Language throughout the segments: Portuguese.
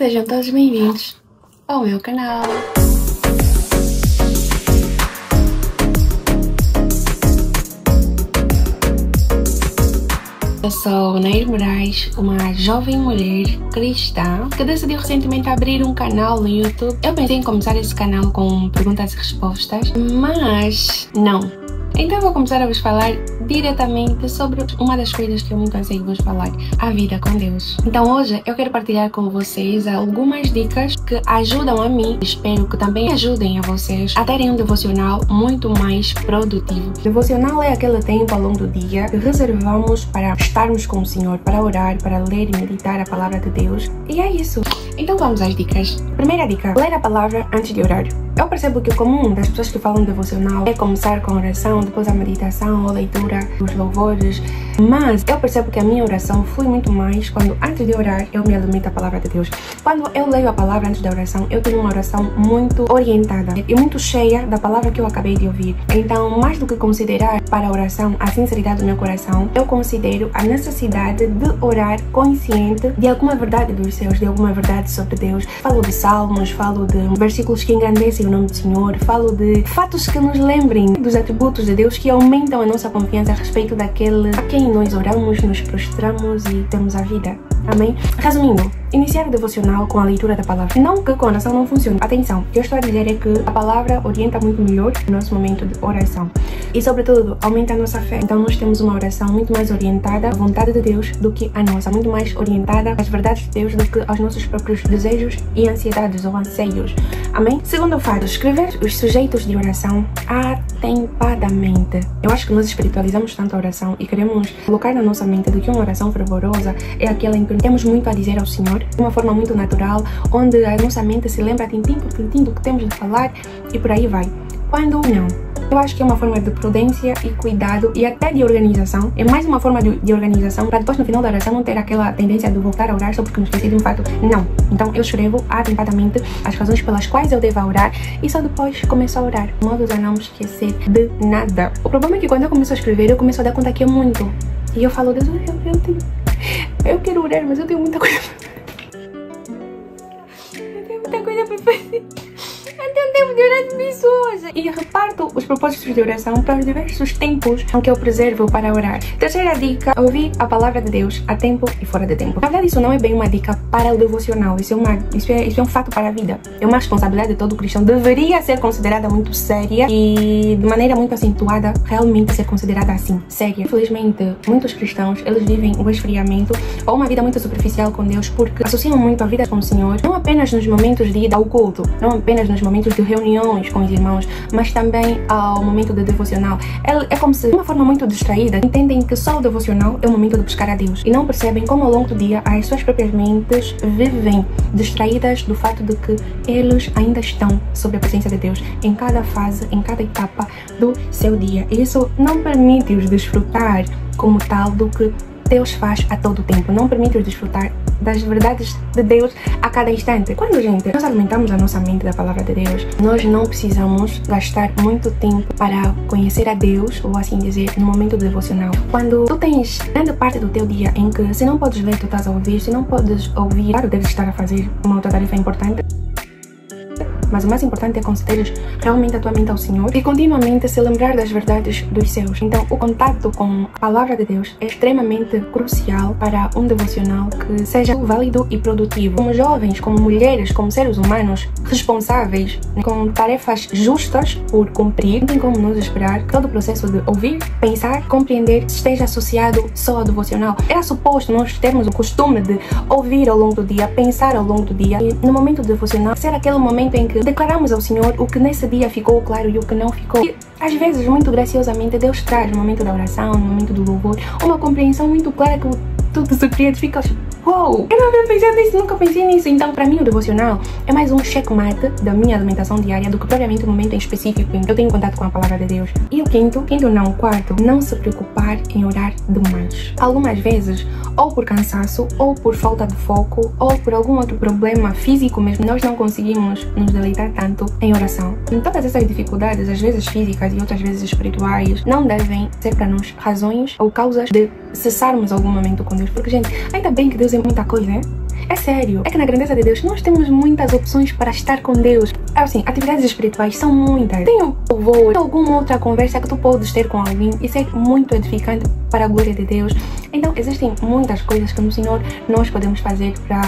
Sejam todos bem-vindos ao meu canal. Eu sou Nair Moraes, uma jovem mulher cristã que decidiu recentemente abrir um canal no YouTube. Eu pensei em começar esse canal com perguntas e respostas, mas não. Então vou começar a vos falar diretamente sobre uma das coisas que eu muito anseio vos falar, a vida com Deus. Então hoje eu quero partilhar com vocês algumas dicas que ajudam a mim, espero que também ajudem a vocês a terem um devocional muito mais produtivo. Devocional é aquele tempo ao longo do dia que reservamos para estarmos com o Senhor, para orar, para ler e meditar a palavra de Deus. E é isso. Então vamos às dicas. Primeira dica, ler a palavra antes de orar. Eu percebo que o comum das pessoas que falam devocional é começar com oração, depois a meditação, a leitura, os louvores, mas eu percebo que a minha oração flui muito mais quando antes de orar eu me alimento da palavra de Deus. Quando eu leio a palavra antes da oração, eu tenho uma oração muito orientada e muito cheia da palavra que eu acabei de ouvir. Então, mais do que considerar para a oração a sinceridade do meu coração, eu considero a necessidade de orar consciente de alguma verdade dos céus, de alguma verdade sobre Deus. Falo de salmos, falo de versículos que engrandecem o nome do Senhor, falo de fatos que nos lembrem dos atributos de Deus, que aumentam a nossa confiança a respeito daquele a quem nós oramos, nos prostramos e temos a vida. Amém? Resumindo, iniciar o devocional com a leitura da palavra. Não que com a oração não funcione. Atenção, o que eu estou a dizer é que a palavra orienta muito melhor o nosso momento de oração. E sobretudo, aumenta a nossa fé. Então nós temos uma oração muito mais orientada à vontade de Deus do que a nossa. Muito mais orientada às verdades de Deus do que aos nossos próprios desejos e ansiedades ou anseios. Amém? Segundo fato, escrever os sujeitos de oração atempadamente. Eu acho que nós espiritualizamos tanto a oração e queremos colocar na nossa mente de que uma oração fervorosa é aquela em que temos muito a dizer ao Senhor, de uma forma muito natural, onde a nossa mente se lembra tintim por tintim do que temos de falar e por aí vai. Quando não, eu acho que é uma forma de prudência e cuidado e até de organização. É mais uma forma de organização para depois no final da oração não ter aquela tendência de voltar a orar só porque me esqueci de um fato. Não. Então eu escrevo atempadamente as razões pelas quais eu devo orar e só depois começo a orar, de modo a não me esquecer de nada. O problema é que quando eu começo a escrever, eu começo a dar conta que é muito. E eu falo, Deus, eu quero orar, mas eu tenho muita coisa para fazer. Eu tenho tempo de orar de pessoas. E reparto os propósitos de oração para os diversos tempos em que eu preservo para orar. Terceira dica, ouvir a palavra de Deus a tempo e fora de tempo. Na verdade, isso não é bem uma dica para o devocional. Isso é um fato para a vida. É uma responsabilidade de todo cristão. Deveria ser considerada muito séria e de maneira muito acentuada, realmente ser considerada assim, séria. Infelizmente, muitos cristãos, eles vivem o esfriamento ou uma vida muito superficial com Deus porque associam muito a vida com o Senhor, não apenas nos momentos de ida ao culto, não apenas nos momentos de reuniões com os irmãos, mas também ao momento de devocional. É como se, de uma forma muito distraída, entendem que só o devocional é o momento de buscar a Deus e não percebem como ao longo do dia as suas próprias mentes vivem distraídas do fato de que eles ainda estão sob a presença de Deus em cada fase, em cada etapa do seu dia. E isso não permite-os desfrutar como tal do que Deus faz a todo tempo, não permite-os desfrutar das verdades de Deus a cada instante. Quando, gente, nós alimentamos a nossa mente da palavra de Deus, nós não precisamos gastar muito tempo para conhecer a Deus, ou assim dizer, no momento devocional. Quando tu tens grande parte do teu dia em que se não podes ler, tu estás a ouvir, se não podes ouvir, claro, deves estar a fazer uma outra tarefa importante, mas o mais importante é concederes realmente a tua mente ao Senhor e continuamente se lembrar das verdades dos céus. Então, o contato com a palavra de Deus é extremamente crucial para um devocional que seja válido e produtivo. Como jovens, como mulheres, como seres humanos responsáveis, com tarefas justas por cumprir, não tem como nos esperar que todo o processo de ouvir, pensar, compreender esteja associado só ao devocional. Era suposto nós termos o costume de ouvir ao longo do dia, pensar ao longo do dia e no momento devocional ser aquele momento em que declaramos ao Senhor o que nesse dia ficou claro e o que não ficou. E, às vezes, muito graciosamente, Deus traz no momento da oração, no momento do louvor, uma compreensão muito clara que tu te surpreendes, ficas, uou, eu não havia pensado nisso, nunca pensei nisso. Então, para mim, o devocional é mais um checkmate da minha alimentação diária do que propriamente um momento em específico em que eu tenho contato com a palavra de Deus. E o quarto, não se preocupar em orar demais. Algumas vezes, ou por cansaço, ou por falta de foco, ou por algum outro problema físico mesmo, nós não conseguimos nos deleitar tanto em oração. E todas essas dificuldades, às vezes físicas e outras vezes espirituais, não devem ser para nós razões ou causas de cessarmos algum momento com Deus. Porque, gente, ainda bem que Deus é muita coisa, é? É sério, é que na grandeza de Deus nós temos muitas opções para estar com Deus. Assim, atividades espirituais são muitas. Tem um louvor, alguma outra conversa que tu podes ter com alguém. Isso é muito edificante para a glória de Deus. Então, existem muitas coisas que no Senhor nós podemos fazer para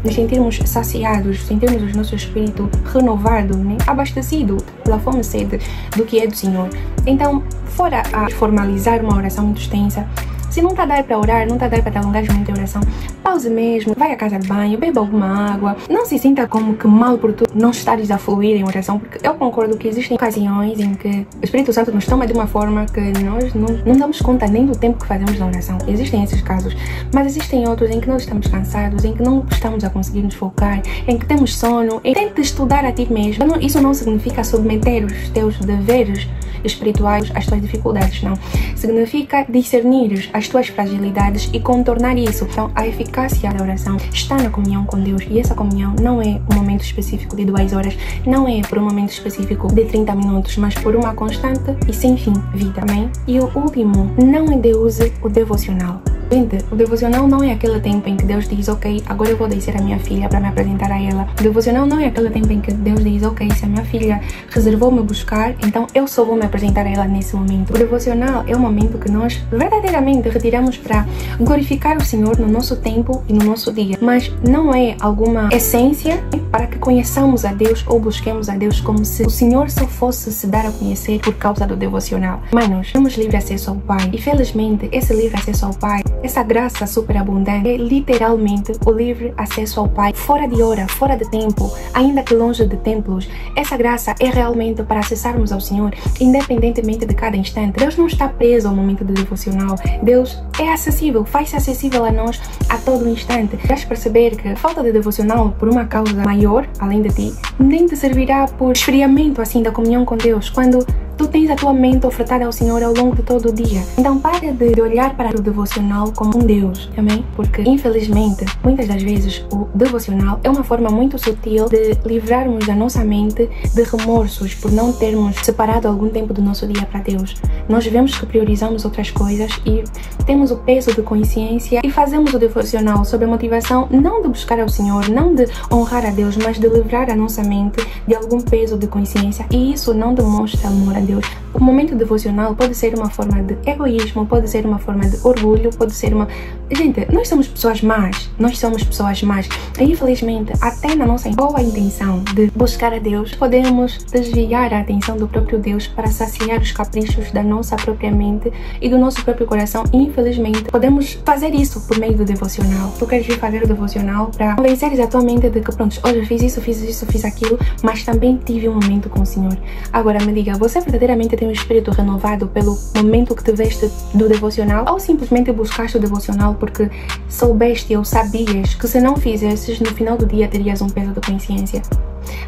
nos sentirmos saciados, sentirmos o nosso espírito renovado, né? Abastecido pela fome e sede do que é do Senhor. Então, fora a formalizar uma oração muito extensa, se não está a dar para orar, não está a dar para te alongar muito em oração, pause mesmo, vai à casa de banho, beba alguma água. Não se sinta como que mal por tu não estares a fluir em oração, porque eu concordo que existem ocasiões em que o Espírito Santo nos toma de uma forma que nós não damos conta nem do tempo que fazemos na oração. Existem esses casos, mas existem outros em que nós estamos cansados, em que não estamos a conseguir nos focar, em que temos sono. Tente estudar a ti mesmo. Isso não significa submeter os teus deveres espirituais às tuas dificuldades, não. Significa discernir as tuas fragilidades e contornar isso. Então, a eficácia da oração está na comunhão com Deus, e essa comunhão não é um momento específico de 2 horas, não é por um momento específico de 30 minutos, mas por uma constante e sem fim vida, amém? E o último, não endeuse o devocional. Gente, o devocional não é aquele tempo em que Deus diz, ok, agora eu vou descer a minha filha para me apresentar a ela. O devocional não é aquele tempo em que Deus diz, ok, se a minha filha reservou me buscar, então eu só vou me apresentar a ela nesse momento. O devocional é o momento que nós verdadeiramente retiramos para glorificar o Senhor no nosso tempo e no nosso dia. Mas não é alguma essência para que conheçamos a Deus ou busquemos a Deus como se o Senhor só fosse se dar a conhecer por causa do devocional. Manos, temos livre acesso ao Pai, e felizmente esse livre acesso ao Pai, essa graça superabundante, é literalmente o livre acesso ao Pai, fora de hora, fora de tempo, ainda que longe de templos. Essa graça é realmente para acessarmos ao Senhor, independentemente de cada instante. Deus não está preso ao momento do devocional. Deus é acessível, faz-se acessível a nós a todo instante. Vais perceber que a falta de devocional por uma causa maior, além de ti, nem te servirá por esfriamento assim da comunhão com Deus, quando tu tens a tua mente ofertada ao Senhor ao longo de todo o dia. Então para de olhar para o devocional como um Deus, amém? Porque infelizmente, muitas das vezes o devocional é uma forma muito sutil de livrarmos a nossa mente de remorsos por não termos separado algum tempo do nosso dia para Deus. Nós vemos que priorizamos outras coisas e temos o peso de consciência e fazemos o devocional sob a motivação não de buscar ao Senhor, não de honrar a Deus, mas de livrar a nossa mente de algum peso de consciência, e isso não demonstra amor a Deus. O momento devocional pode ser uma forma de egoísmo, pode ser uma forma de orgulho, pode ser uma... Gente, nós somos pessoas más, e infelizmente até na nossa boa intenção de buscar a Deus, podemos desviar a atenção do próprio Deus para saciar os caprichos da nossa própria mente e do nosso próprio coração. E infelizmente podemos fazer isso por meio do devocional. Tu queres vir fazer o devocional para convenceres a tua mente de que pronto, hoje eu fiz isso, fiz aquilo, mas também tive um momento com o Senhor. Agora me diga, você verdadeiramente tem um espírito renovado pelo momento que tiveste do devocional, ou simplesmente buscaste o devocional porque soubeste ou sabias que se não fizesses, no final do dia terias um peso de consciência?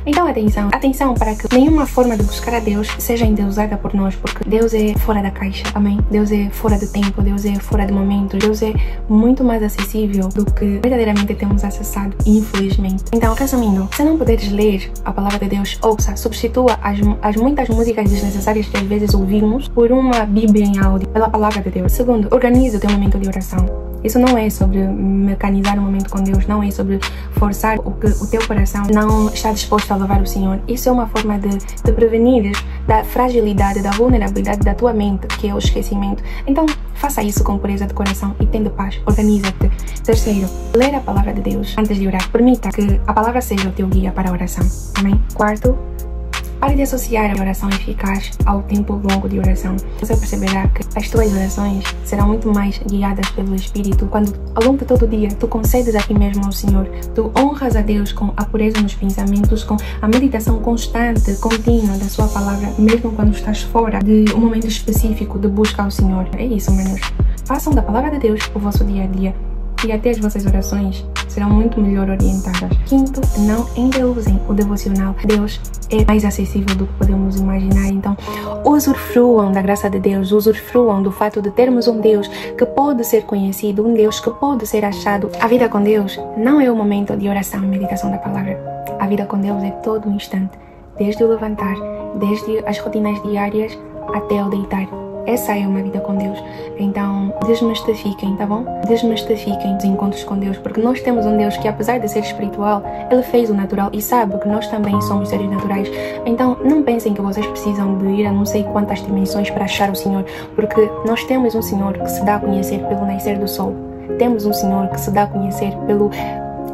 Então atenção para que nenhuma forma de buscar a Deus seja endeusada por nós, porque Deus é fora da caixa, amém? Deus é fora de tempo, Deus é fora de momento, Deus é muito mais acessível do que verdadeiramente temos acessado, infelizmente. Então, resumindo, se não puderes ler a palavra de Deus, ouça, substitua as muitas músicas desnecessárias que às vezes ouvimos por uma Bíblia em áudio, pela palavra de Deus. Segundo, organize o teu momento de oração. Isso não é sobre mecanizar o momento com Deus, não é sobre forçar o que o teu coração não está disposto a louvar o Senhor. Isso é uma forma de prevenir da fragilidade, da vulnerabilidade da tua mente, que é o esquecimento. Então, faça isso com pureza de coração e tendo paz. Organiza-te. Terceiro, ler a palavra de Deus antes de orar. Permita que a palavra seja o teu guia para a oração. Amém? Quarto, pare de associar a oração eficaz ao tempo longo de oração. Você perceberá que as tuas orações serão muito mais guiadas pelo Espírito quando, ao longo de todo o dia, tu concedes a ti mesmo ao Senhor. Tu honras a Deus com a pureza nos pensamentos, com a meditação constante, contínua da sua palavra, mesmo quando estás fora de um momento específico de busca ao Senhor. É isso, manos. Façam da palavra de Deus o vosso dia a dia, e até as vossas orações serão muito melhor orientadas. Quinto, não endeusem o devocional. Deus é mais acessível do que podemos imaginar, então usufruam da graça de Deus, usufruam do fato de termos um Deus que pode ser conhecido, um Deus que pode ser achado. A vida com Deus não é o momento de oração e meditação da palavra. A vida com Deus é todo um instante, desde o levantar, desde as rotinas diárias até o deitar. Essa é uma vida com Deus. Então, desmistifiquem, tá bom? Desmistifiquem os encontros com Deus, porque nós temos um Deus que, apesar de ser espiritual, Ele fez o natural e sabe que nós também somos seres naturais. Então, não pensem que vocês precisam de ir a não sei quantas dimensões para achar o Senhor, porque nós temos um Senhor que se dá a conhecer pelo nascer do sol. Temos um Senhor que se dá a conhecer pelo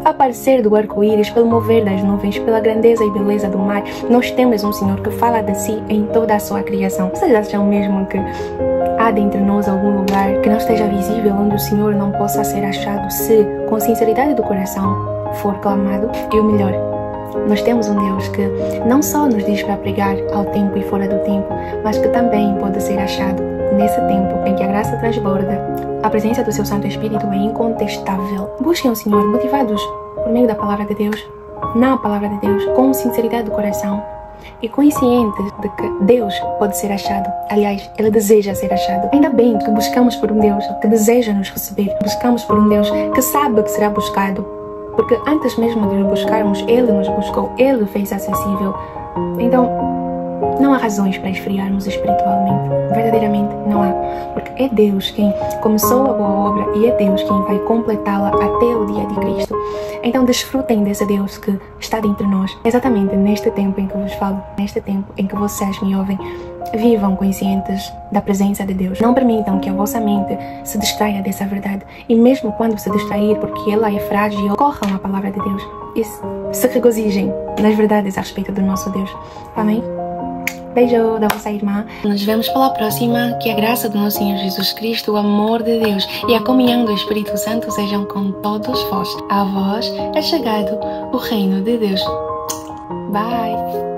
aparecer do arco-íris, pelo mover das nuvens, pela grandeza e beleza do mar. Nós temos um Senhor que fala de si em toda a sua criação. Vocês acham mesmo que há dentro de nós algum lugar que não esteja visível, onde o Senhor não possa ser achado se, com sinceridade do coração, for clamado? E o melhor, nós temos um Deus que não só nos diz para pregar ao tempo e fora do tempo, mas que também pode ser achado nesse tempo em que a graça transborda. A presença do seu Santo Espírito é incontestável. Busquem o Senhor motivados por meio da Palavra de Deus, na Palavra de Deus, com sinceridade do coração e conscientes de que Deus pode ser achado. Aliás, Ele deseja ser achado. Ainda bem que buscamos por um Deus que deseja nos receber. Buscamos por um Deus que sabe que será buscado. Porque antes mesmo de nos buscarmos, Ele nos buscou. Ele fez acessível. Então, não há razões para esfriarmos espiritualmente. Verdadeiramente não há. Porque é Deus quem começou a boa obra e é Deus quem vai completá-la até o dia de Cristo. Então desfrutem desse Deus que está dentro de nós. Exatamente neste tempo em que vos falo, neste tempo em que vocês me ouvem, vivam conscientes da presença de Deus. Não permitam que a vossa mente se distraia dessa verdade. E mesmo quando se distrair, porque ela é frágil, corram à palavra de Deus e se regozijem nas verdades a respeito do nosso Deus. Amém? Beijo da vossa irmã. Nos vemos pela próxima. Que a graça do nosso Senhor Jesus Cristo, o amor de Deus e a comunhão do Espírito Santo sejam com todos vós. A vós é chegado o reino de Deus. Bye!